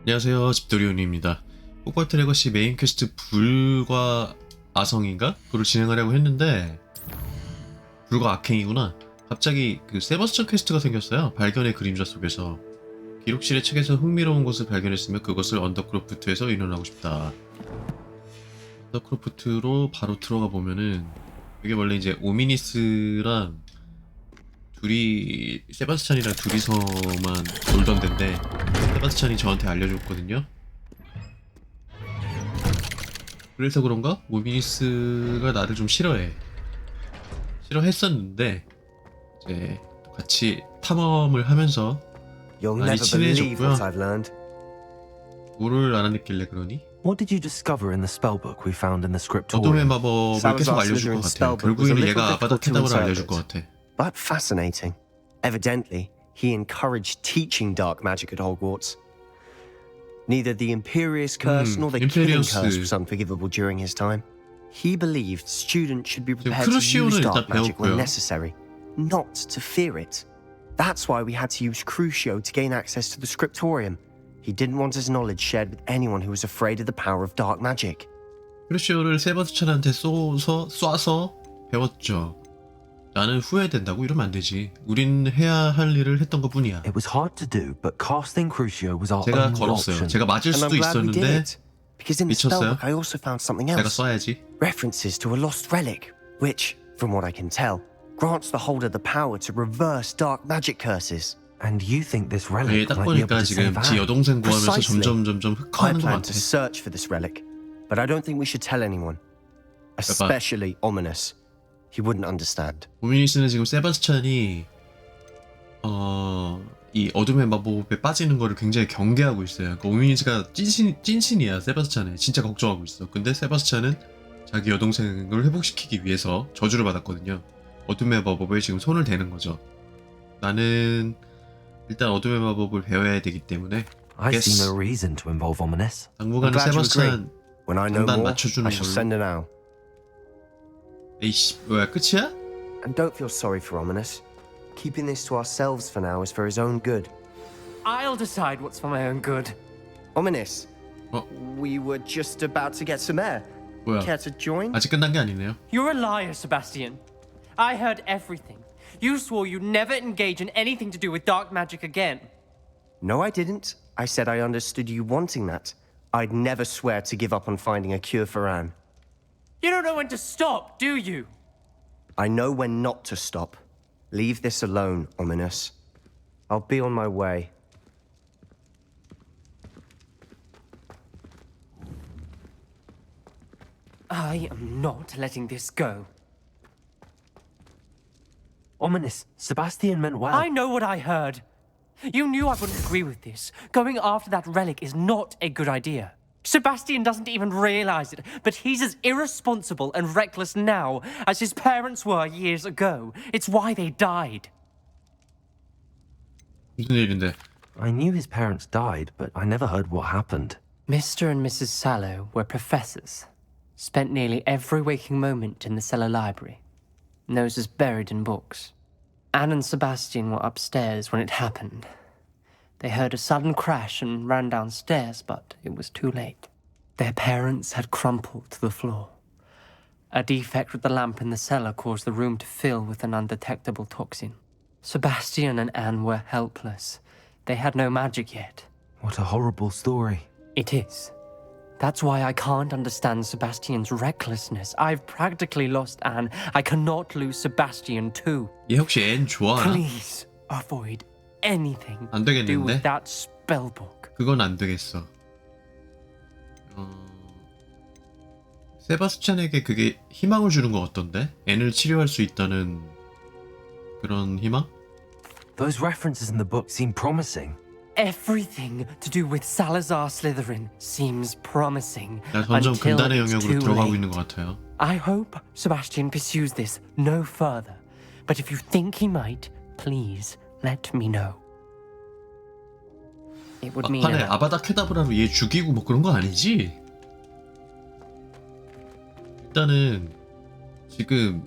안녕하세요, 집돌이온입니다. 호그와트 레거시 메인 퀘스트 불과 아성인가? 그걸 진행하려고 했는데 불과 악행이구나. 갑자기 그 세버스찬 퀘스트가 생겼어요. 발견의 그림자 속에서. 기록실의 책에서 흥미로운 것을 발견했으며 그것을 언더크로프트에서 인용하고 싶다. 언더크로프트로 바로 들어가 보면은 이게 원래 이제 오미니스랑 둘이 세바스찬이랑 둘이서만 놀던 데인데 세바스찬이 저한테 알려줬거든요. 그래서 그런가? 오미니스가 나를 좀 싫어했었는데 이제 같이 탐험을 하면서 많이 친해졌고요. 뭐를 알아냈길래 그러니? What did you discover in the spellbook we found in the 어둠의 scriptorium? 마법을 계속 알려줄 것 같아. 결국에는 얘가 아바다 케다브를 알려줄 것 같아. But fascinating. Evidently, he encouraged teaching dark magic at Hogwarts. Neither the Imperious Curse nor the Killing Curse was unforgivable during his time. He believed students should be prepared to use dark magic when necessary, not to fear it. That's why we had to use Crucio to gain access to the scriptorium. He didn't want his knowledge shared with anyone who was afraid of the power of dark magic. 크루시오를 세바스찬한테 쏴서 배웠죠. 나는 후회된다고 이러면 안 되지. 우린 해야 할 일을 했던 것뿐이야. It was hard to do, but casting Crucio was our 제가 only 걸었어요. option. 제가 맞을 수도 있었는데 Because in the 미쳤어요. spellbook I also found something 내가 else. 쏴야지. References to a lost relic, which, from what I can tell, grants the holder the power to reverse dark magic curses. And you think this 예, relic 딱 might be able 보니까 to 지금 save 지 Anne? 여동생 구하면서 Precisely. 점점 I 흑화하는 것 plan 같아. to search for this relic, but I don't think we should tell anyone, especially Ominis. He wouldn't understand. 오미니스는 지금 세바스찬이 이 어둠의 마법에 빠지는 거를 굉장히 경계하고 있어요. 그러니까 오미니스가 찐친이야. 세바스찬에 진짜 걱정하고 있어. 근데 세바스찬은 자기 여동생을 회복시키기 위해서 저주를 받았거든요. 어둠의 마법에 지금 손을 대는 거죠. 나는 일단 어둠의 마법을 배워야 되기 때문에 I see no reason to involve Ominis. 당분간은 I'm glad you 세바스찬 When I know 단단 more, 맞춰주는 I shall send 걸로. her now. 에이씨 뭐야 끝이야? And don't feel sorry for Ominis. Keeping this to ourselves for now is for his own good. I'll decide what's for my own good. Ominis, 어? we were just about to get some air. 뭐야 Care to join? 아직 끝난 게 아니네요. You're a liar, Sebastian. I heard everything. You swore you'd never engage in anything to do with dark magic again. No, I didn't. I said I understood you wanting that. I'd never swear to give up on finding a cure for Anne. You don't know when to stop, do you? I know when not to stop. Leave this alone, Ominis. I'll be on my way. I am not letting this go. Ominis, Sebastian meant well. I know what I heard. You knew I wouldn't agree with this. Going after that relic is not a good idea. Sebastian doesn't even realize it, but he's as irresponsible and reckless now as his parents were years ago. It's why they died. 무슨 일인데? I knew his parents died, but I never heard what happened. Mr. and Mrs. Sallow were professors. Spent nearly every waking moment in the cellar library. Noses buried in books. Anne and Sebastian were upstairs when it happened. They heard a sudden crash and ran downstairs, but it was too late. Their parents had crumpled to the floor. A defect with the lamp in the cellar caused the room to fill with an undetectable toxin. Sebastian and Anne were helpless. They had no magic yet. What a horrible story. It is. That's why I can't understand Sebastian's recklessness. I've practically lost Anne. I cannot lose Sebastian too. 얘 혹시 앤 좋아하나? Please avoid anything 안 to do 되겠는데? with that spellbook. 그건 안 되겠어. 세바스찬에게 그게 희망을 주는 건 어떤데? 앤을 치료할 수 있다는 그런 희망? Those references in the book seem promising. Everything to do with Salazar Slytherin seems promising 나 점점 until 금단의 it's 영역으로 too 들어가고 late. 있는 것 같아요. I hope Sebastian pursues this no further. But if you think he might, please let me know. It would mean 판에 아바다 케다브라로 얘 죽이고 뭐 그런 거 아니지? 일단은 지금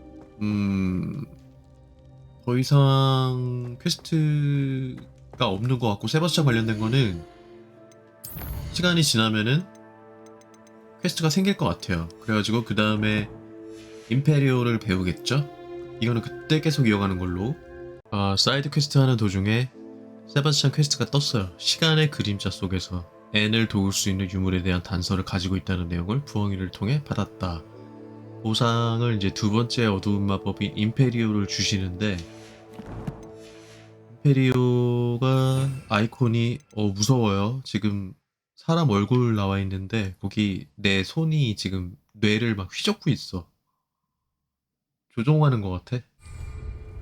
더 이상 퀘스트가 없는 것 같고 세바스찬 관련된 거는 시간이 지나면은 퀘스트가 생길 것 같아요. 그래가지고 그 다음에 임페리오를 배우겠죠? 이거는 그때 계속 이어가는 걸로. 사이드 퀘스트 하는 도중에 세바스찬 퀘스트가 떴어요. 시간의 그림자 속에서 앤을 도울 수 있는 유물에 대한 단서를 가지고 있다는 내용을 부엉이를 통해 받았다. 보상을 이제 두 번째 어두운 마법인 임페리오를 주시는데, 임페리오가 아이콘이 무서워요. 지금 사람 얼굴 나와 있는데 거기 내 손이 지금 뇌를 막 휘젓고 있어. 조종하는 것 같아.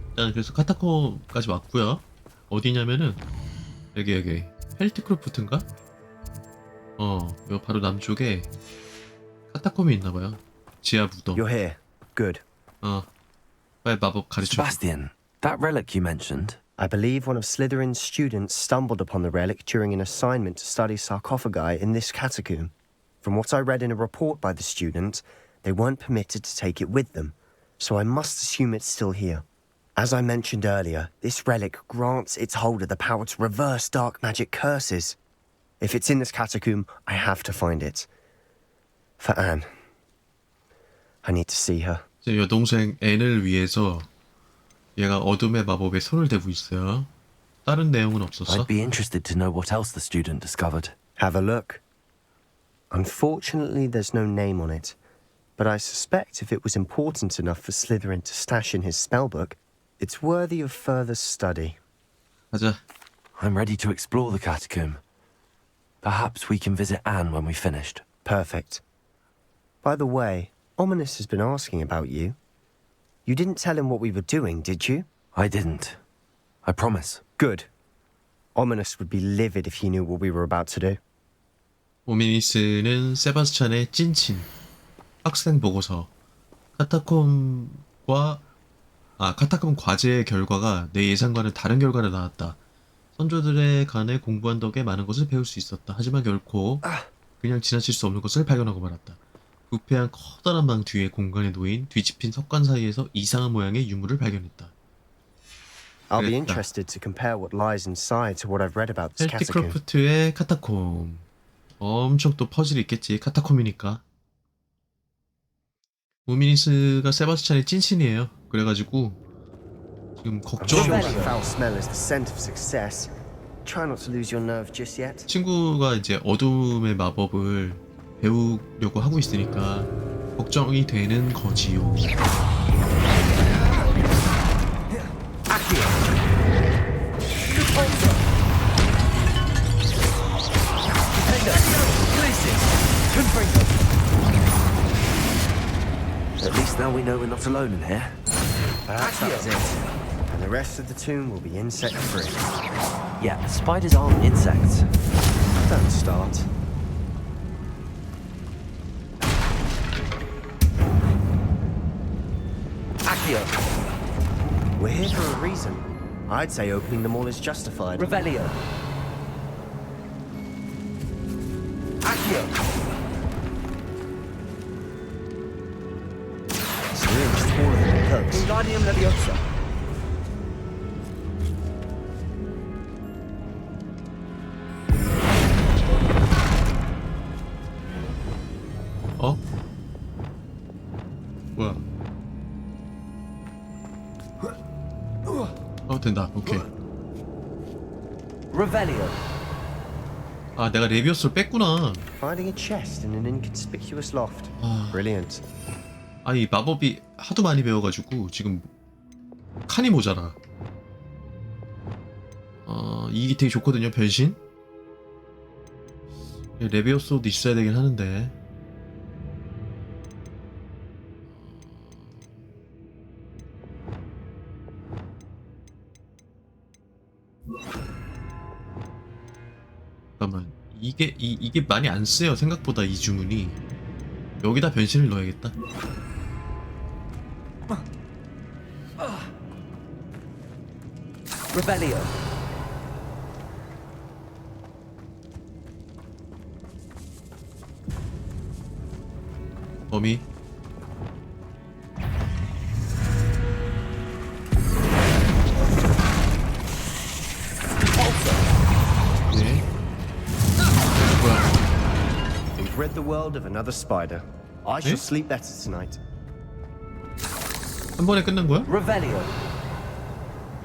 일단 그래서 카타콤까지 왔고요. 어디냐면은 여기 펠드크로프트인가? 이거 바로 남쪽에 카타콤이 있나봐요. 지하 무덤. You're here. Good. 빨리 마법 가르쳐. Sebastian, that relic you mentioned. I believe one of Slytherin's students stumbled upon the relic during an assignment to study sarcophagi in this catacomb. From what I read in a report by the student, they weren't permitted to take it with them, so I must assume it's still here. As I mentioned earlier, this relic grants its holder the power to reverse dark magic curses. If it's in this catacomb, I have to find it. For Anne. I need to see her. 제 여동생 앤을 위해서 얘가 어둠의 마법에 손을 대고 있어요. 다른 내용은 없었어? I'd be interested to know what else the student discovered. Have a look. Unfortunately, there's no name on it, but I suspect if it was important enough for Slytherin to stash in his spellbook, it's worthy of further study. 가자. I'm ready to explore the catacomb. Perhaps we can visit Anne when we've finished. Perfect. By the way, Ominis has been asking about you. You didn't tell him what we were doing, did you? I didn't. I promise. Good. Ominis would be livid if he knew what we were about to do. 오미니스는 세바스찬의 찐친. 학생 보고서. 카타콤 과제의 결과가 내 예상과는 다른 결과를 낳았다. 선조들에 관해 공부한 덕에 많은 것을 배울 수 있었다. 하지만 결코 그냥 지나칠 수 없는 것을 발견하고 말았다. 부패한 커다란 방 뒤에 공간에 놓인 뒤집힌 석관 사이에서 이상한 모양의 유물을 발견했다. I'll be 그랬다. interested to compare what lies inside to what I've read about this catacomb. 펠드크로프트의 카타콤. 엄청 또 퍼즐이 있겠지. 카타콤이니까. 오미니스가 세바스찬의 찐친이에요. 그래가지고 지금 걱정. Foul smell is the scent of success. Try not to lose your nerve just yet. 친구가 이제 어둠의 마법을 배우려고 하고 있으니까 걱정이 되는 거지요. At least now we know we're not alone in here. Perhaps that's it. And the rest of the tomb will be insect-free. Yeah, spiders aren't insects. Don't start. Accio. We're here for a reason. I'd say opening them all is justified. Revelio. Accio. So we're just all of them close. Wingardium Leviosa. 어? 뭐야? 된다. 오케이. Revelio. 아, 내가 레비오스를 뺐구나. Finding a chest in an inconspicuous loft. Brilliant. 아, 이 마법이 하도 많이 배워가지고 지금 칸이 모자라. 이게 되게 좋거든요. 변신. 레비오스도 있어야 되긴 하는데. 잠깐만, 이게 많이 안 쓰여. 생각보다 이 주문이. 여기다 변신을 넣어야겠다. Revelio. 범위. 네. 뭐야? rid the world of another spider. I shall sleep better tonight. 한 번에 끝난 거야? Revelio.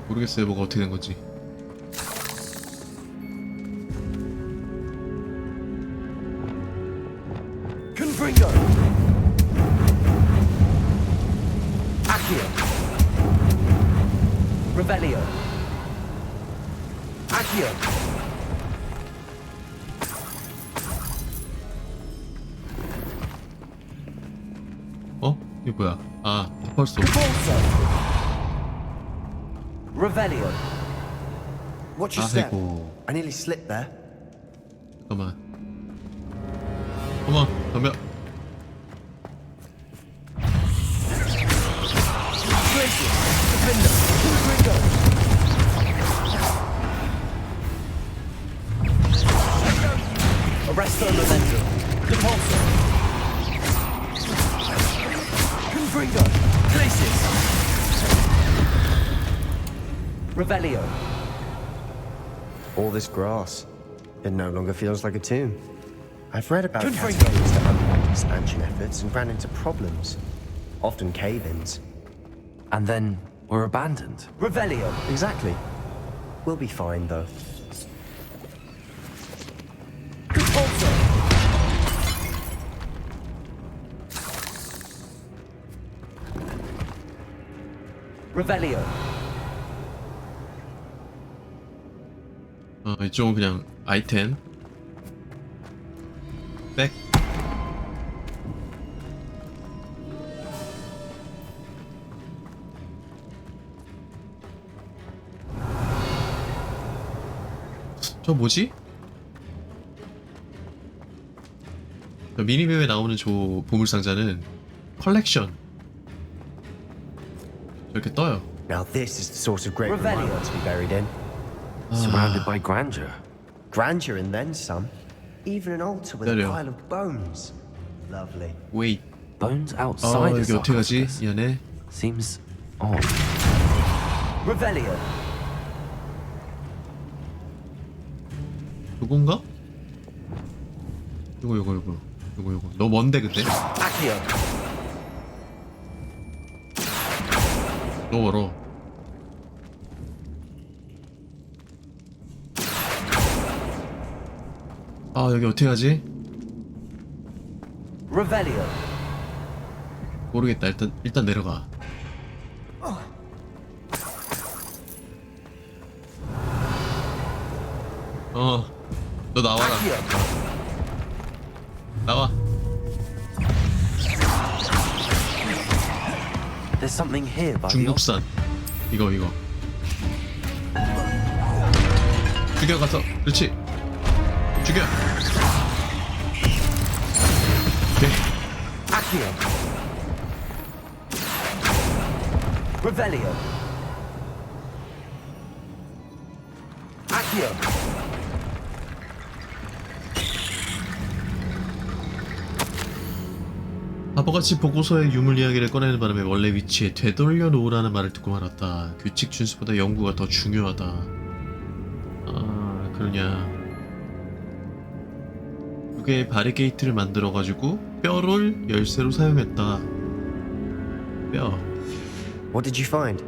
모르겠어요. 뭐가 어떻게 된 건지. Confringo. Accio. Revelio. Accio. 어? 이게 뭐야? 아, 벌써. Revelio. Watch your step. 아이고. I nearly slipped there. 잠깐만. 어머, 덤벼. Arresto Memento. Depulso. Confringo. Glacis. Revelio. All this grass. It no longer feels like a tomb. I've read about Confringo. catacombs that underwent expansion efforts and ran into problems. Often cave-ins. And then were abandoned. Revelio. Exactly. We'll be fine, though. Depulso. Revelio. 이쪽은 그냥 아이템. 백. 저 뭐지? 저 미니맵에 나오는 저 보물상자는 컬렉션. 저렇게 떠요. Now this is the sort of great room I Revelio. want to be buried in. Surrounded by grandeur. Grandeur and then some. Even an altar with a 기다려. pile of bones. Lovely. 웨이. Bones 아, outside a 여기 어떻게 가지? sarcophagus. 이 안에. Seems odd. Revelio. 요건가? 요거. 너 뭔데 근데? Accio. 너 멀어. 아, 여기 어떻게 가지? Revelio. 모르겠다. 일단 내려가. 너 나와라. Accio. 나와. There's something here by the 중국산. 이거. 죽여 가서. 그렇지. 죽여. 오케이. Accio. Revelio. Accio. 바보같이 보고서의 유물 이야기를 꺼내는 바람에 원래 위치에 되돌려 놓으라는 말을 듣고 말았다. 규칙 준수보다 연구가 더 중요하다. 아, 그러냐. 두 개의 바리게이트를 만들어가지고 뼈를 열쇠로 사용했다. 뼈. What did you find?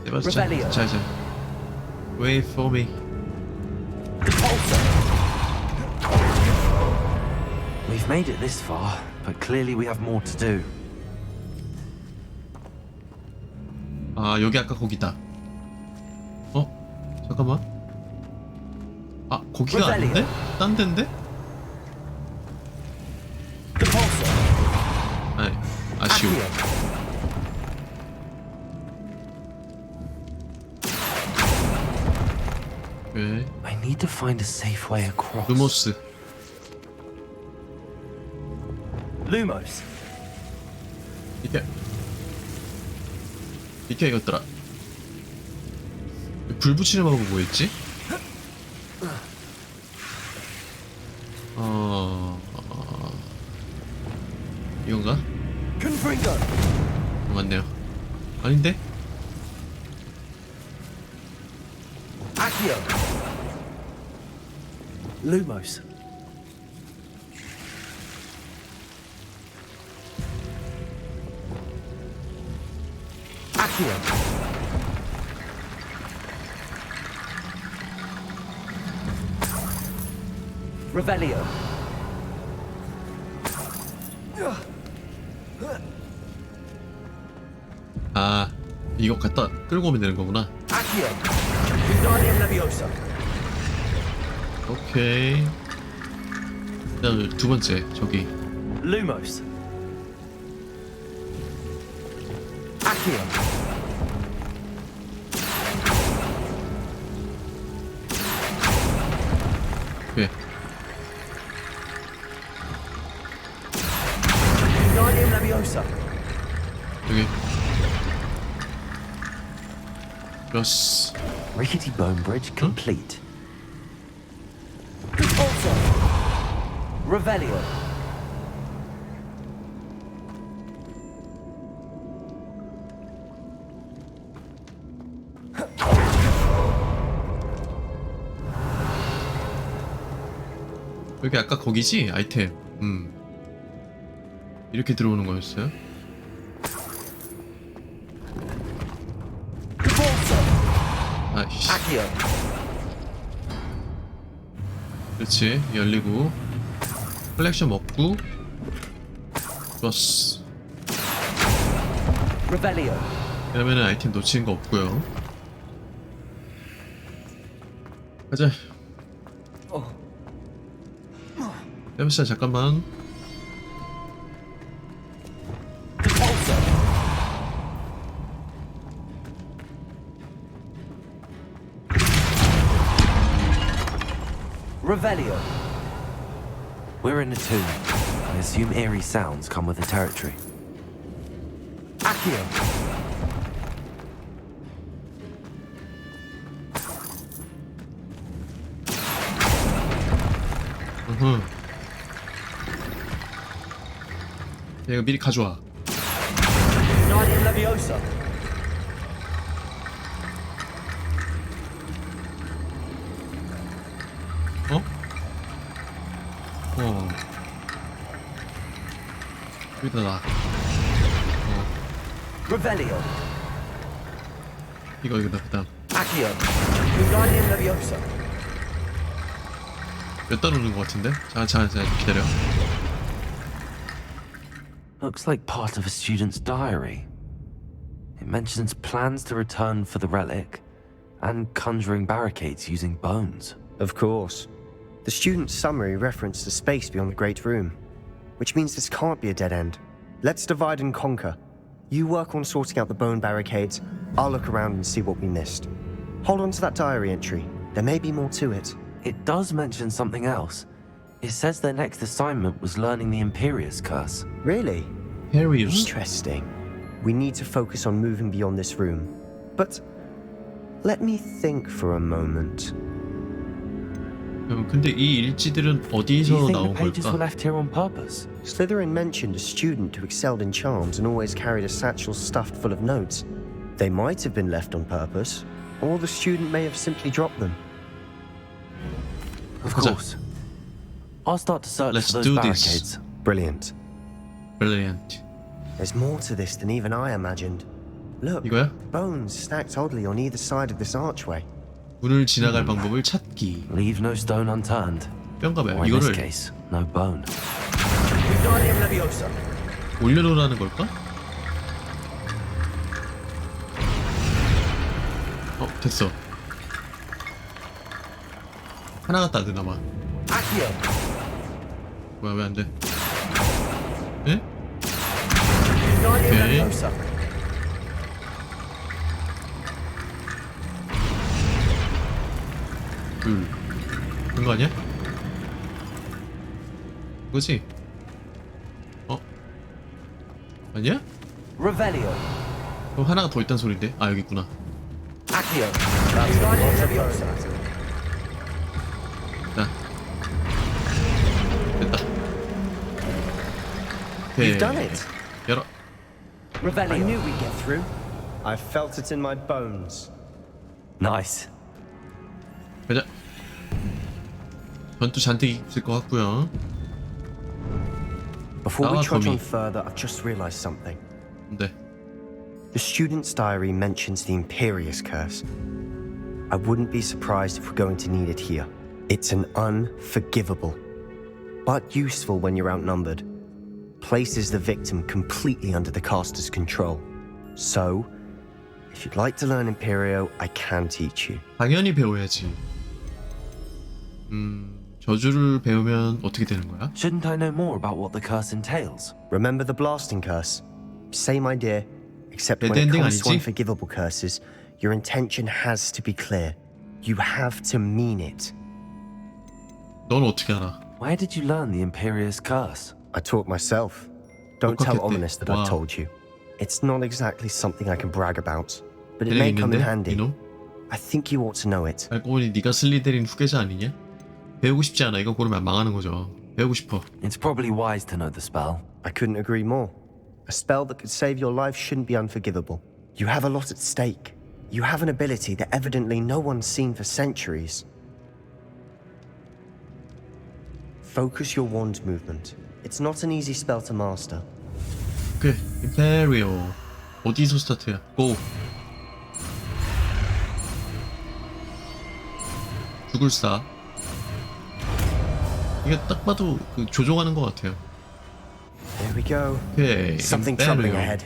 세바스찬. Revelio. 자. Wait for me. Depulso. We've made it this far, but clearly we have more to do. 아, 여기 아까 거기다. 잠깐만. 아, 거기가 Revelio. 아닌데? 딴 데인데? Depulso. 아니, 아쉬워. Accio. 왜? I need to find a safe way across. 루모스. Lumos. 이게 이것더라. 불 붙이는 방법 뭐였지? 이건가? Confringo. 맞네요. 아닌데? Accio. Lumos. Accio. Revelio. 아, 이거 갖다 끌고 오면 되는 거구나. Accio. Wingardium Leviosa. 오케이. 그다음 두 번째 저기. Lumos. Accio. 오케이. Wingardium Leviosa. 여기. 플러스. Rickety bone bridge complete. Also. Revelio. 여기 아까 거기지? 아이템. 이렇게 들어오는 거였어요? 아이씨. Accio. 그렇지. 열리고. 컬렉션 먹고. 좋았어. Revelio. 그러면은 아이템 놓치는 거 없고요. 가자. 해보자. 잠깐만. Also. Revelio. We're in a tomb. I assume eerie sounds come with the territory. Accio. 으흠. 야, 이거 미리 가져와. Wingardium Leviosa. 어? 여기다 놔. Revelio. 이거 여기다. 그다음 Accio. Wingardium Leviosa. 몇 달 오는 거 같은데? 자 기다려. Looks like part of a student's diary. It mentions plans to return for the relic and conjuring barricades using bones. Of course. The student's summary referenced the space beyond the Great Room, which means this can't be a dead end. Let's divide and conquer. You work on sorting out the bone barricades, I'll look around and see what we missed. Hold on to that diary entry. There may be more to it. It does mention something else. It says their next assignment was learning the Imperius curse. Really? Imperius. Interesting. We need to focus on moving beyond this room. But let me think for a moment. 근데 이 일지들은 Do you 어디서 think the 나온 pages were 걸까? left here on purpose? Slytherin mentioned a student who excelled in charms and always carried a satchel stuffed full of notes. They might have been left on purpose, or the student may have simply dropped them. Of 가자. course. I'll start to search Let's for those do barricades. this. Brilliant. Brilliant. There's more to this than even I imagined. Look, 이거야? bones stacked oddly on either side of this archway. 문을 지나갈 방법을 찾기. Leave no stone unturned. 뿅가봐요. Or in this 이거를 case, no bone. Wingardium Leviosa. 올려놓으라는 걸까? 됐어. 하나가 따드나봐. Accio. 뭐야 왜 안 돼? 에? Wingardium Okay. Leviosa. 그런 거 아니야? 그거지? 아니야? Revelio. 그럼 하나가 더 있단 소린데? 아 여기 있구나. Accio. Wingardium Leviosa. 자 됐다. 오케이. You've done it. 열어. Revelio. I knew we'd get through. I felt it in my bones. Nice. 가자. 전투 잔뜩 있을 것 같고요. Before we Ah, trudge Tommy. on further, I've just realized something. 네. The student's diary mentions the Imperious Curse. I wouldn't be surprised if we're going to need it here. It's an unforgivable, but useful when you're outnumbered. Places the victim completely under the caster's control. So, if you'd like to learn Imperio, I can teach you. 당연히 배워야지. 저주를 배우면 어떻게 되는 거야? Shouldn't I know more about what the curse entails? Remember the blasting curse? Same idea, except when Dead it ending comes to 아니지? unforgivable curses, your intention has to be clear. You have to mean it. 넌 어떻게 알아? Where did you learn the Imperious curse? I taught myself. Don't tell 똑같겠대. Ominous that 와. I told you. It's not exactly something I can brag about, but it may 재능 come in 있는데? handy. 이놈? I think you ought to know it. 알고 보니 네가 슬리데린 후계자 아니냐? 배우고 싶지 않아. 이거 고르면 망하는 거죠. 배우고 싶어. It's probably wise to know the spell. I couldn't agree more. A spell that could save your life shouldn't be unforgivable. You have a lot at stake. You have an ability that evidently no one's seen for centuries. Focus your wand movement. It's not an easy spell to master. 오케이. 임페리오. 어디서 스타트야? 고. 죽을 사. 이게 딱 봐도 그 조종하는 것 같아요. There we go. 오케이. Something troubling ahead.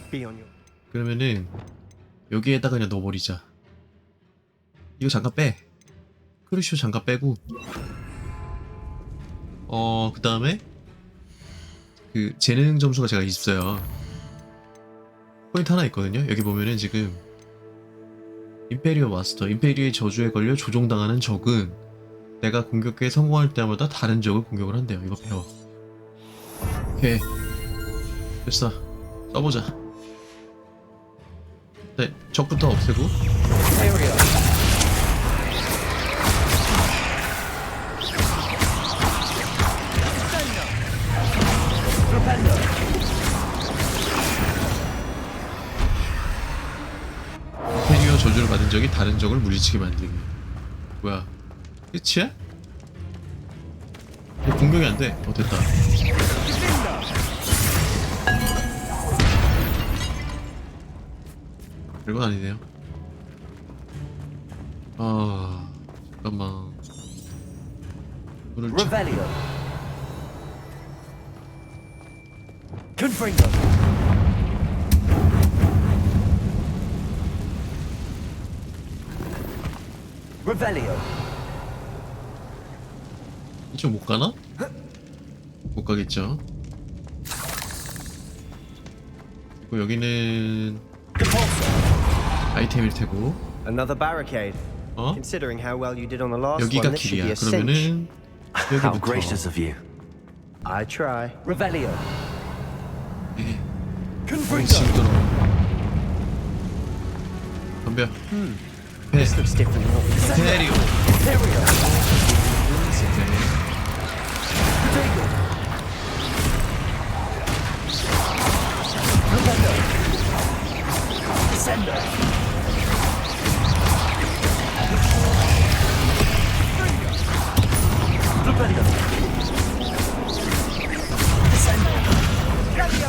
Be on your... 그러면은 여기에다가 그냥 넣어버리자. 이거 잠깐 빼. 크루시오 잠깐 빼고. 그 다음에 그 재능 점수가 제가 있어요. 포인트 하나 있거든요. 여기 보면은 지금 임페리오 마스터, 임페리오의 저주에 걸려 조종당하는 적은 내가 공격에 성공할 때마다 다른 적을 공격을 한대요. 이거 배워. 오케이. 됐어. 써보자. 네, 적부터 없애고. 임페리오 저주를 받은 적이 다른 적을 물리치게 만들기. 뭐야? 끝이야? 공격이 안 돼. 됐다. 별건 아니네요. 잠깐만. 이거를 Revelio. Confringo. Revelio. 이쪽 못 가나? 못 가겠죠. 그리고 여기는 아이템일 테고. Another barricade. 어? Considering how well you did on the last 여기가 one, this should be 길이야. a cinch. 그러면은 How 여기부터. gracious of you. I try. Revelio. 징그러. 덤벼. 배. This looks different. 임페리오. Imperio. Revelio. Descendo. Revelio. Descendo. Revelio.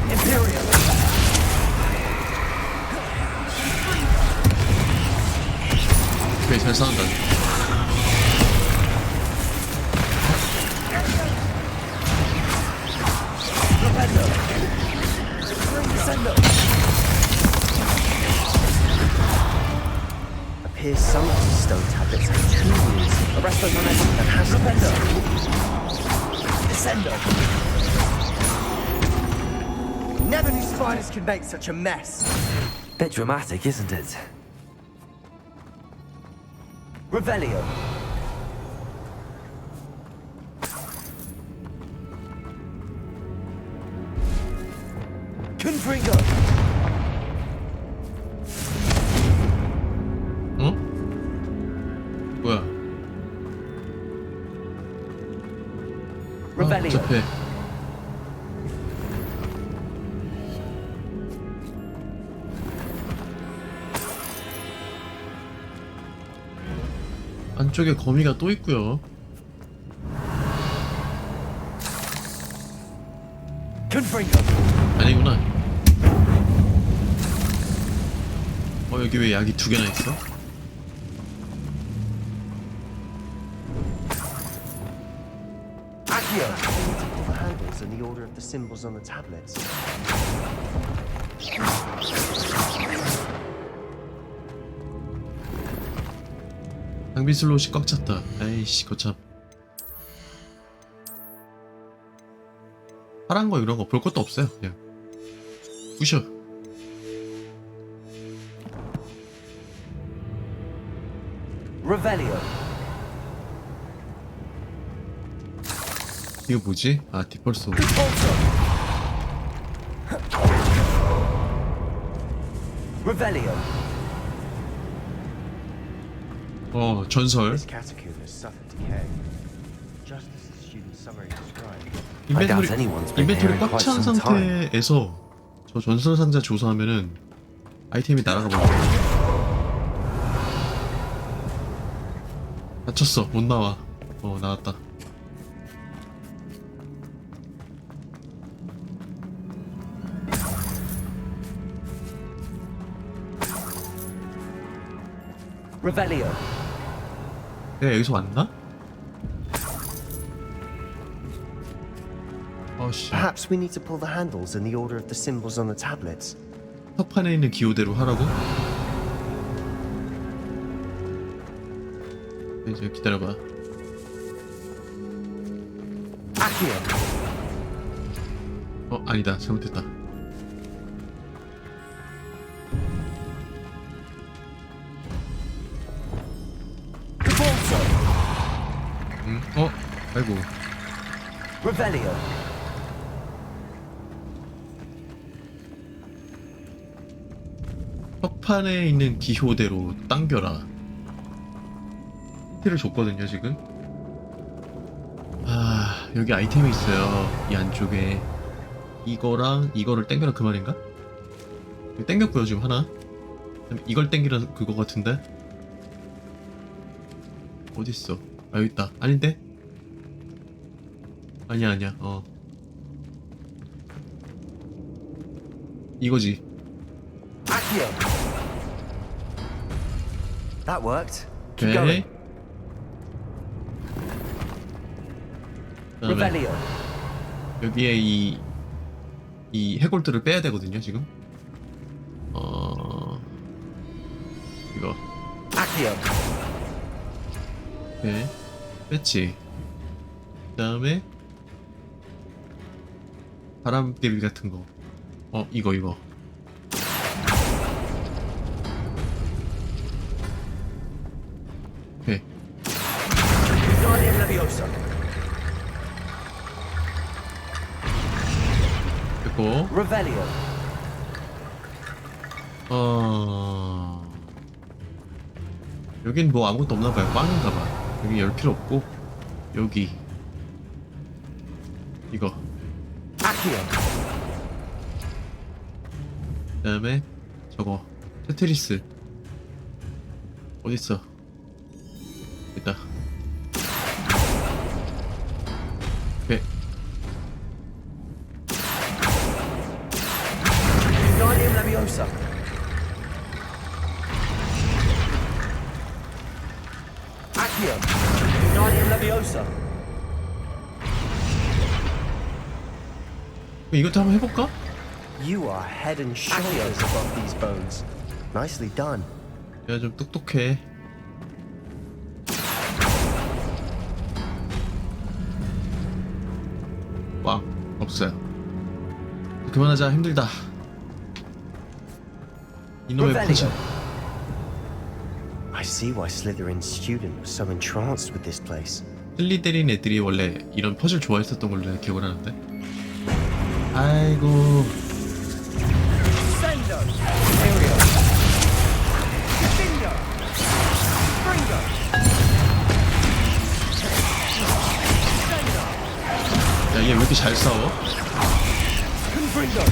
Imperio. 오케이, 잘 싸운다. Revelio. Descendo. Appears some of these stone tablets have two rules. Arresto momentum that has Revelio. Descendo. Never knew spiders could make such a mess. Bit dramatic, isn't it? Revelio. Confringo. 어? 뭐야? Revelio. 복잡해. 안쪽에 거미가 또 있고요. Confringo. 아니구나. 여기 왜 약이 2개나 있어? Accio. The handles in the order of the symbols on the tablets. 장비 슬롯이 꽉 찼다. 에이씨 거참. 파란 거 이런 거 볼 것도 없어요. 그냥 부셔. Revelio. 이거 뭐지? 아 디펄스. Also. Revelio. 전설. This catacomb has suffered decay, just as the student's summary described. I doubt anyone's been here 인벤토리 in 꽉 quite 찬 some time. 상태에서 저 전설 상자 조사하면은 아이템이 날아가 버려. 다쳤어. 못 나와. 나왔다. Revelio. 내가 여기서 왔나? 씨. Perhaps we need to pull the handles in the order of the symbols on the tablets. 석판에 있는 기호대로 하라고? 이제 기다려봐. Accio. 아니다. 잘못했다. Convolso. 아이고. Revelio. 석판에 있는 기호대로 당겨라. 힌트를 줬거든요 지금. 여기 아이템이 있어요. 이 안쪽에 이거랑 이거를 당겨라 그 말인가? 이거 당겼고요 지금 하나. 이걸 당기라 그거 같은데. 어딨어? 여기 있다. 아닌데? 아니야. 이거지. Accio. That worked. Keep 오케이. going. 그다음에 Revelio. 여기에 이 해골들을 빼야 되거든요 지금. 이거. Accio. 오케이. 뺐지. 그다음에 바람개비 같은 거. 이거. 오케이. Guardian Leviosa. 됐고. Revelio. 여긴 뭐 아무것도 없나봐요. 꽝인가봐. 여기 열 필요 없고 여기 이거. Accio. 그다음에 저거 테트리스 어딨어? 있다. 오케이. Guardian Leviosa. Accio. Guardian Leviosa. 이것도 한번 해볼까? You are head and shoulders above these bones. Nicely done. 내가 좀 똑똑해. 꽝 없어요. 그만하자. 힘들다. 이놈의 퍼즐. I see why Slytherin's student was so entranced with this place. 슬리데린 애들이 원래 이런 퍼즐 좋아했었던 걸로 내가 기억을 하는데. 아이고. Sendo. Imperio. Defendo. Fringo. 야, 얘 왜 이렇게 잘 싸워? Confringo.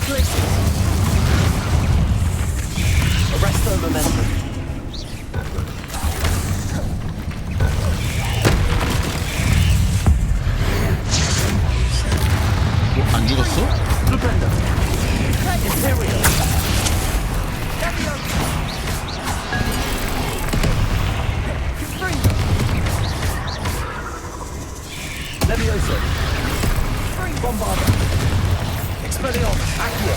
Glitches. Arresto momentum. 안 죽었어? Defender. Imperio. Confringo. Levioso. Bombarda. Expelliarmus. Accio.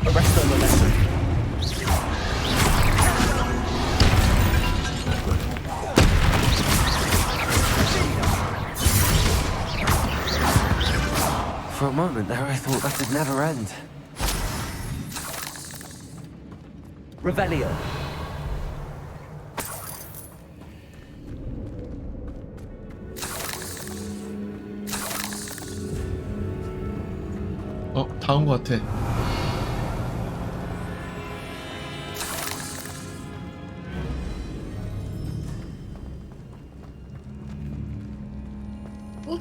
Arresto Momentum. For a moment there, I thought that would never end. Revelio. 다 온 것 같아.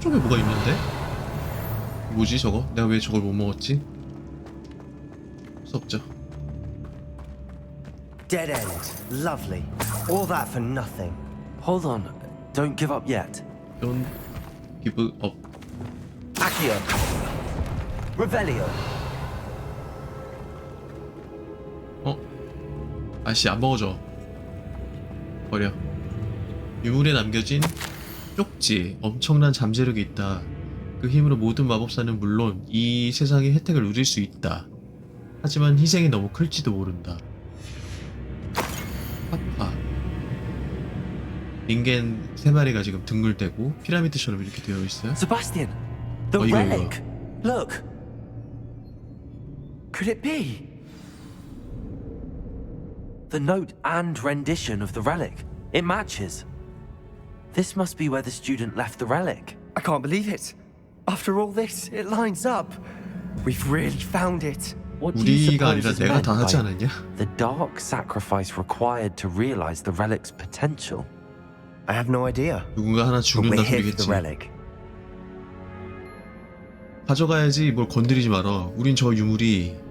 저게 뭐가 있는데? 뭐지 저거? 내가 왜 저걸 못 먹었지? 무섭죠. Dead end. Lovely. All that for nothing. Hold on, don't give up yet. Don't give up. Accio. Revelio. 아씨 안 먹어줘. 버려. 유물에 남겨진 쪽지. 엄청난 잠재력이 있다. 그 힘으로 모든 마법사는 물론 이 세상의 혜택을 누릴 수 있다. 하지만 희생이 너무 클지도 모른다. 파파. 닌겐 3마리가 지금 둥글대고 피라미드처럼 이렇게 되어 있어요. Sebastian, the 이거. relic. Look. Could it be? The note and rendition of the relic. It matches. This must be where the student left the relic. I can't believe it. After all this, it lines up. We've really found it. What do you 우리가 suppose 아니라 is 내가 meant 다 하지 by 않았냐? the dark sacrifice required to realize the relic's potential? I have no idea. 누군가 하나 But 죽는다 we're here for 소리겠지. the relic. 가져가야지. 뭘 건드리지 마라. 우린 저 유물이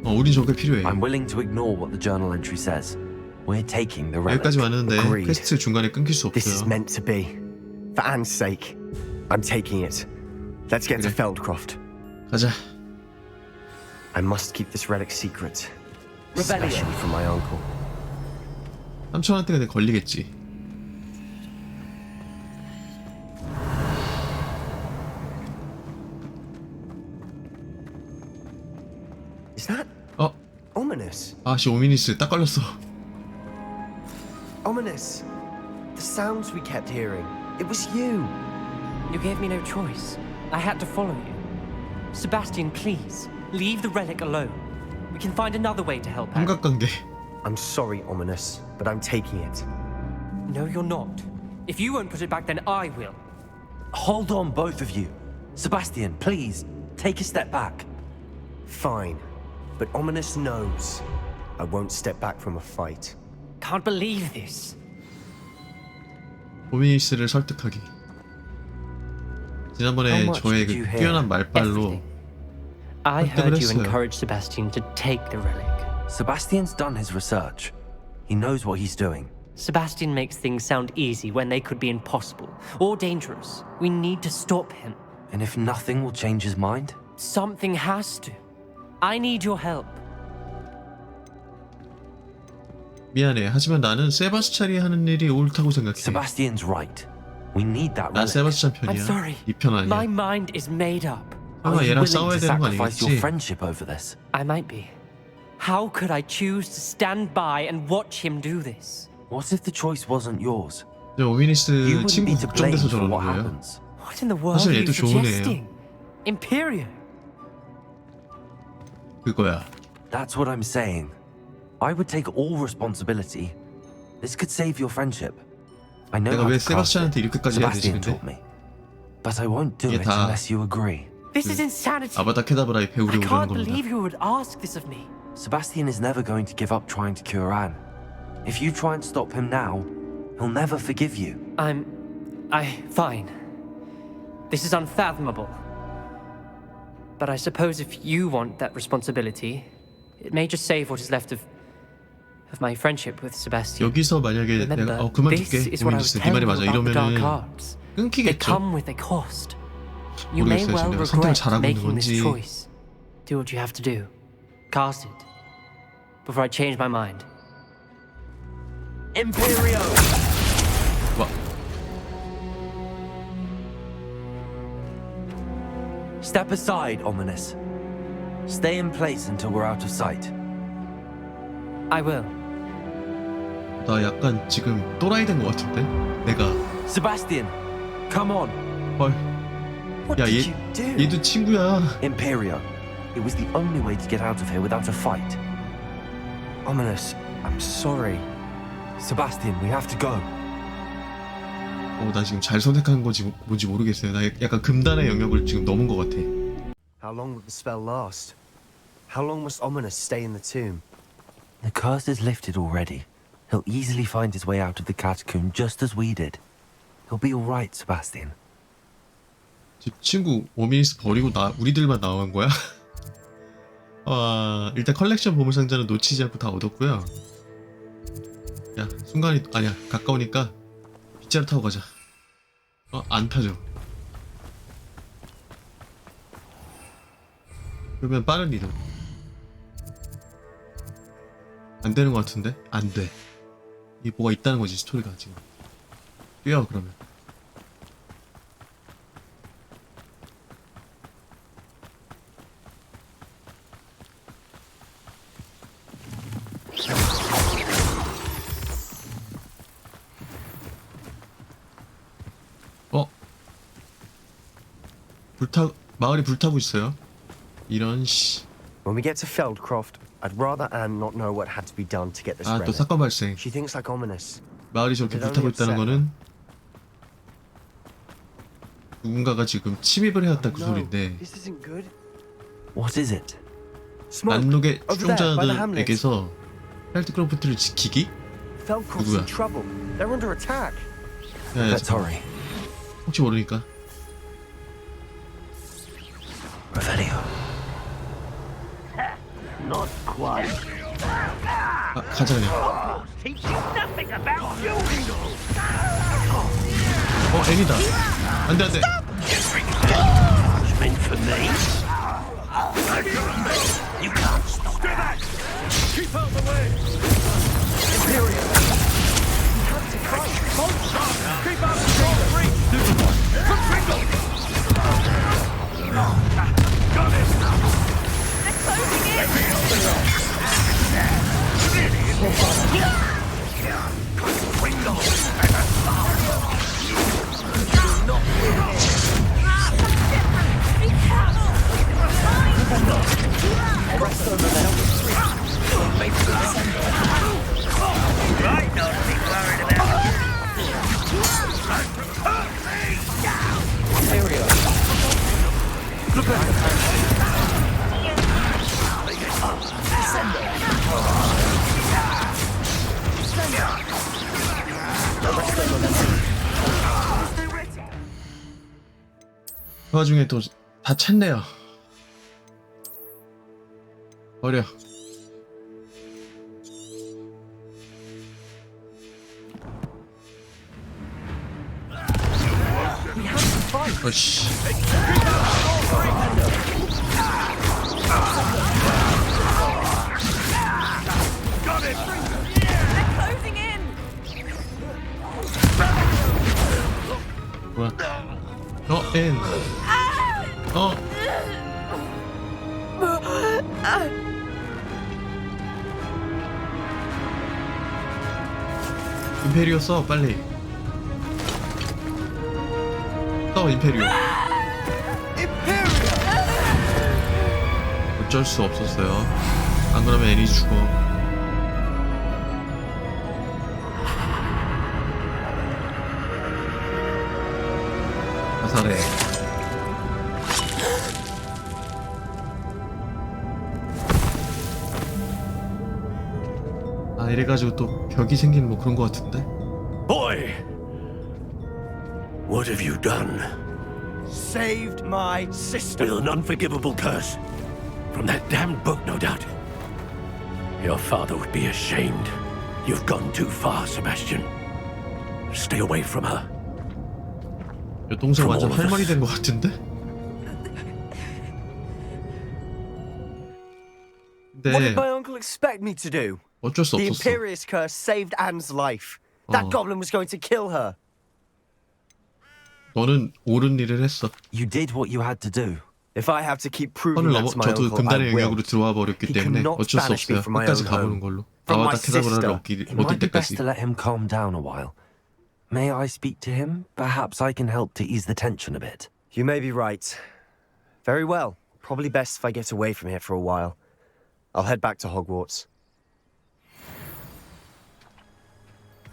우린 저게 필요해. I'm willing to ignore what the journal entry says. We're taking the relic. 여기까지 왔는데 Agreed. 퀘스트 중간에 끊길 수 This is 없어요. meant to be. For Anne's sake, I'm taking it. Let's get to Okay. Feldcroft. 가자. I must keep this relic secret. Revelio. Especially from my uncle. 삼촌한테 근데 걸리겠지. Is that ominous? 아씨 오미니스 딱 걸렸어. Ominous. The sounds we kept hearing. It was you. You gave me no choice. I had to follow you. Sebastian, please, leave the relic alone. We can find another way to help Anne. 삼각관계. I'm sorry, Ominous, but I'm taking it. No, you're not. If you won't put it back, then I will. Hold on, both of you. Sebastian, please, take a step back. Fine. But Ominous knows I won't step back from a fight. Can't believe this. 오미니스를 설득하기. How 지난번에 much 저의 did you 그 hear? 뛰어난 말빨로 Everything. I heard you 했어요. encourage Sebastian to take the relic. Sebastian's done his research. He knows what he's doing. Sebastian makes things sound easy when they could be impossible or dangerous. We need to stop him. And if nothing will change his mind? Something has to. I need your help. 미안해. 하지만 나는 세바스찬이 하는 일이 옳다고 생각해. Sebastian's right. We need that 난 relic. 세바스찬 I'm 편이야. sorry. 네 편 아니야. My mind is made up. Are 아마 you 얘랑 willing 싸워야 to 되는 거 sacrifice your 아니겠지? friendship over this? I might be. How could I choose to stand by and watch him do this? What if the choice wasn't yours? 저 오미니스 You wouldn't 친구 be to blame 걱정돼서 for 저러는 what 거예요. happens. What in the world 사실 are you 얘도 좋은 애예요. suggesting? Imperio. 그거야. That's what I'm saying. I would take all responsibility. This could save your friendship. I know 내가 how 왜 to craft 세바스찬한테 it. 이렇게까지 해야 되지 Sebastian 근데? taught me. But I won't do 이게 it 다 unless you agree. This is insanity. 아바타 케다브라의 I 배우려고 can't 그러는 겁니다. believe you would ask this of me. Sebastian is never going to give up trying to cure Anne. If you try and stop him now, he'll never forgive you. Fine. This is unfathomable. But I suppose if you want that responsibility, it may just save what is left of of my friendship with Sebastian. 여기서 만약에 Remember, 내가 그만둘게 this is what I 오미니스 was 네 말이 telling 맞아 you about the dark 이러면은 arts. They 끊기겠죠. come with a cost. You may 모르겠어요. well 지금 내가 선택을 regret 잘하고 있는 making this 건지. choice. Do what you have to do. Cast it before I change my mind. Imperio! 와, Step aside, Ominous. Stay in place until we're out of sight. I will. 나 약간 지금 또라이 된 것 같은데? 내가 Sebastian, come on. 헐. What 야, did 얘, you do? 얘도 친구야. Imperio. It was the only way to get out of here without a fight. Ominous, I'm sorry. Sebastian, we have to go. 나 지금 잘 선택한 건지 뭔지 모르겠어요. 나 약간 금단의 영역을 지금 넘은 것 같아. How long will the spell last? How long must Ominous stay in the tomb? The curse is lifted already. He'll easily find his way out of the catacomb just as we did. He'll be all right, Sebastian. 지금 친구 오미니스 버리고 우리들만 나온 거야? 일단 컬렉션 보물상자는 놓치지 않고 다 얻었고요. 야, 순간이 아니야. 가까우니까 빗자루 타고 가자. 안 타죠. 그러면 빠른 이동. 안 되는 것 같은데? 안 돼. 이게 뭐가 있다는 거지, 스토리가 지금. 뛰어, 그러면. 마을이 불타고 있어요. 이런 씨. When we get to Feldcroft, I'd rather Anne not know what had to be done to get this 또 relic. 사건 발생. She thinks like Ominous. 마을이 저렇게 불타고 있다는 거는 누군가가 지금 침입을 해왔다 그 소리인데 This isn't good. What is it? Smoke. 남록의 Over there, by the 추종자들에게서 펠드크로프트를 지키기? Feldcroft's 누구야? in trouble. They're under attack. 야, Let's hurry. 혹시 모르니까. Revelio. Not quite. 가자 그냥. Teach you nothing about building. 애니다. 안돼 안돼. Meant for me. You can't stop that. Keep out the way. Imperial. Keep out the reach. Got it. They're closing in. Right, don't be worried about it. Imperial. Look 그 와중에 또 다 찼네요. 버려. 어씨. 뭐야? 엔. 임페리오 써 빨리. 써 임페리오. 어쩔 수 없었어요. 안 그러면 애니 죽어. 자살해. 이래가지고 또 벽이 생기는 뭐 그런 거 같은데? Boy, what have you done? Saved my sister. With an unforgivable curse. From that damned book, no doubt. Your father would be ashamed. You've gone too far, Sebastian. Stay away from her. 여동생 완전 할 말이 된 것 같은데? What did 근데 my uncle expect me to do? 어쩔 수 The 없었어. Imperious curse saved Anne's life. That goblin was going to kill her. 너는 옳은 일을 했어. You did what you had to do. If I have to keep proving 선을 that 넘어 to my 저도 uncle, 금단의 I will. 영역으로 들어와 버렸기 He 때문에 cannot 어쩔 수 banish me 없어요. from my 끝까지 own 가보는 home. 걸로. From 나와 my 다 케다브라를 sister. It 얻을 might be best 때까지. to let him calm down a while. May I speak to him? Perhaps I can help to ease the tension a bit. You may be right. Very well. Probably best if I get away from here for a while. I'll head back to Hogwarts.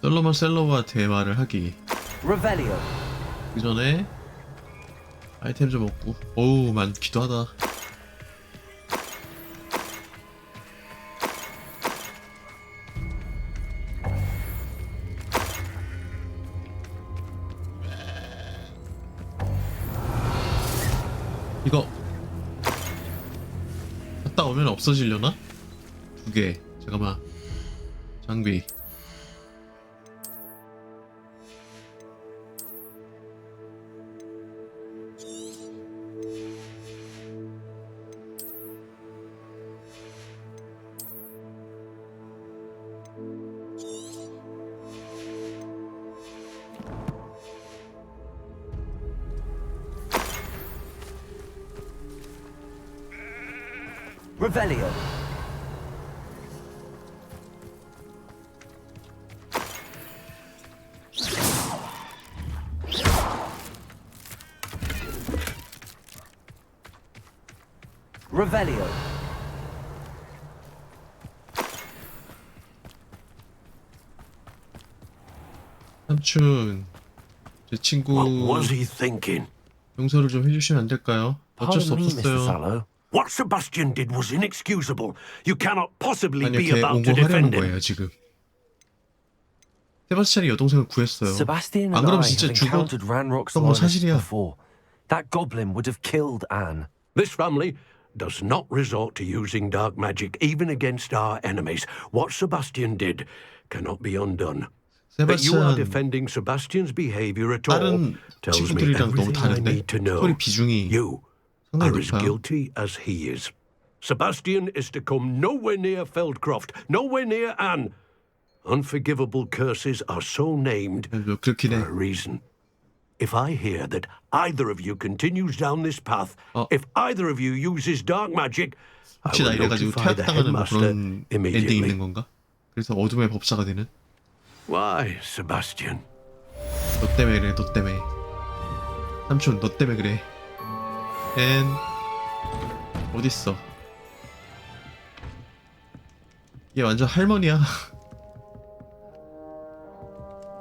솔로몬 셀러와 대화를 하기. Revelio. 그 전에 아이템 좀 얻고. 어우 많기도 하다. 이거 갔다 오면 없어지려나? 2개. 잠깐만. 장비. Revelio. Revelio. 삼촌, 제 친구 What was he thinking? 용서를 좀 해주시면 안 될까요? 어쩔 수 Pardon me, Mr. 없었어요. Sallow. What Sebastian did was inexcusable. You cannot possibly 아니요, be 걔 about to 옹호하려는 defend him. 거예요 지금. 세바스찬이 여동생을 구했어요. Sebastian 안 and 그러면 I 진짜 have encountered Ranrock's 죽었던 건 loyalists 사실이야. before. That goblin would have killed Anne. This family does not resort to using dark magic even against our enemies. What Sebastian did cannot be undone. That you are 세바스찬 defending Sebastian's behavior at all 다른 tells me 친구들이랑 너무 everything I 다른데 need to know. 스토리 비중이 You 상당히 are as 높아요. guilty as he is. Sebastian is to come nowhere near Feldcroft, nowhere near Anne. Unforgivable curses are so named 그렇긴 해. for a reason. If I hear that either of you continues down this path, if either of you uses dark magic, I 혹시나 will 이래가지고 notify the 퇴학당하는 뭐 headmaster 그런 엔딩이 immediately. 있는 건가? 그래서 어둠의 법사가 되는? Why, Sebastian? 너 때문에 그래, 너 때문에. 삼촌, 너 때문에 그래. 앤 어딨어? 얘 완전 할머니야.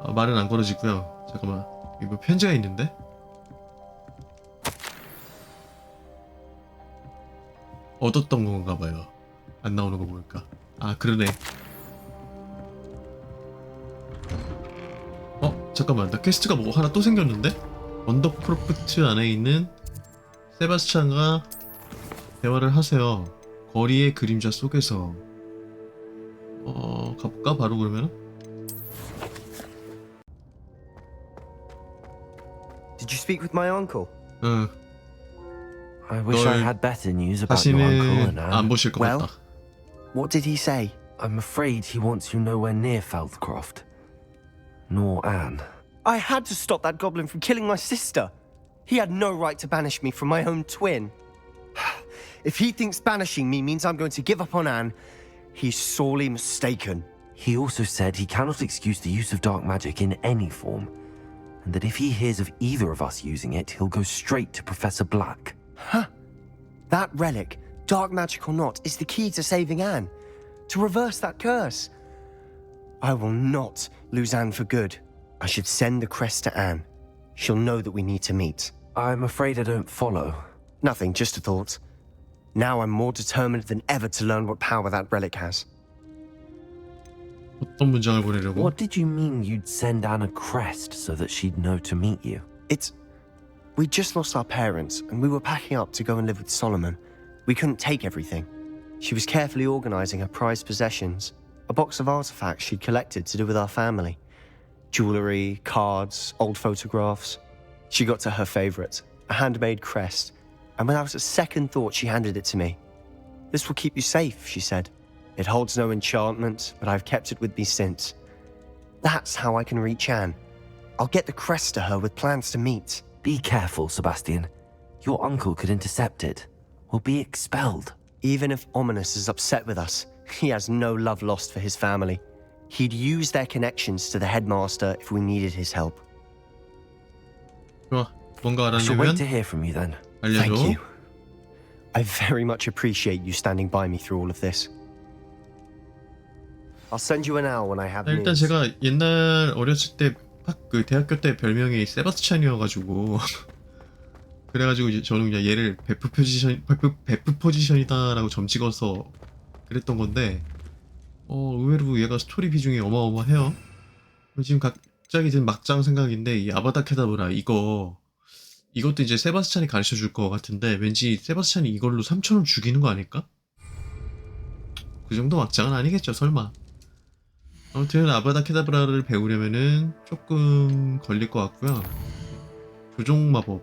아, 말은 안 걸어지고요. 잠깐만, 여기 뭐 편지가 있는데? 얻었던 건가 봐요. 안 나오는 거 보니까. 아, 그러네. 잠깐만, 나 퀘스트가 뭐 하나 또 생겼는데? 원더크로프트 안에 있는 세바스찬과 대화를 하세요. 거리의 그림자 속에서. 가볼까? 바로 그러면은? Did you speak with my uncle? 응. I wish I 널 had better news about your uncle 다시는 and 안 Anne. 보실 것 Well? 같다. What did he say? I'm afraid he wants you nowhere near Feldcroft. Nor Anne. I had to stop that goblin from killing my sister. He had no right to banish me from my own twin. If he thinks banishing me means I'm going to give up on Anne, he's sorely mistaken. He also said he cannot excuse the use of dark magic in any form, and that if he hears of either of us using it, he'll go straight to Professor Black. That relic, dark magic or not, is the key to saving Anne. To reverse that curse. I will not lose Anne for good. I should send the crest to Anne. She'll know that we need to meet. I'm afraid I don't follow. Nothing, just a thought. Now I'm more determined than ever to learn what power that relic has. 어떤 문장을 보내려고? What did you mean you'd send Anne a crest so that she'd know to meet you? We just lost our parents, and we were packing up to go and live with Solomon. We couldn't take everything. She was carefully organizing her prized possessions. a box of artifacts she'd collected to do with our family. Jewellery, cards, old photographs. She got to her favourite, a handmade crest, and without a second thought she handed it to me. This will keep you safe, she said. It holds no enchantment, but I've kept it with me since. That's how I can reach Anne. I'll get the crest to her with plans to meet. Be careful, Sebastian. Your uncle could intercept it, or be expelled. Even if Ominous is upset with us, he has no love lost for his family. He'd use their connections to the headmaster if we needed his help. 좋아. 뭔가 I shall wait to 알아내면 hear from you then. Thank 알려줘. you. I very much appreciate you standing by me through all of this. I'll send you an hour when I have 일단 news. 제가 옛날 어렸을 때 그 대학교 때 별명이 세바스찬이어가지고 그래가지고 이제 저는 그냥 얘를 베프 포지션이다라고 점 찍어서 그랬던 건데 의외로 얘가 스토리 비중이 어마어마해요. 지금 갑자기 든 막장 생각인데 이 아바다 케다브라 이것도 이제 세바스찬이 가르쳐 줄 것 같은데 왠지 세바스찬이 이걸로 3,000원 죽이는 거 아닐까? 그 정도 막장은 아니겠죠 설마. 아무튼 아바다 케다브라를 배우려면은 조금 걸릴 것 같고요. 조종 마법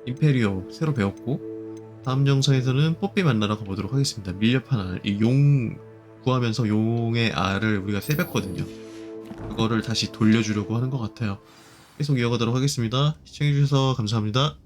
임페리오 새로 배웠고 다음 영상에서는 뽀삐 만나러 가보도록 하겠습니다. 밀렵한 알, 이 용 구하면서 용의 알을 우리가 세볐거든요. 그거를 다시 돌려주려고 하는 것 같아요. 계속 이어가도록 하겠습니다. 시청해주셔서 감사합니다.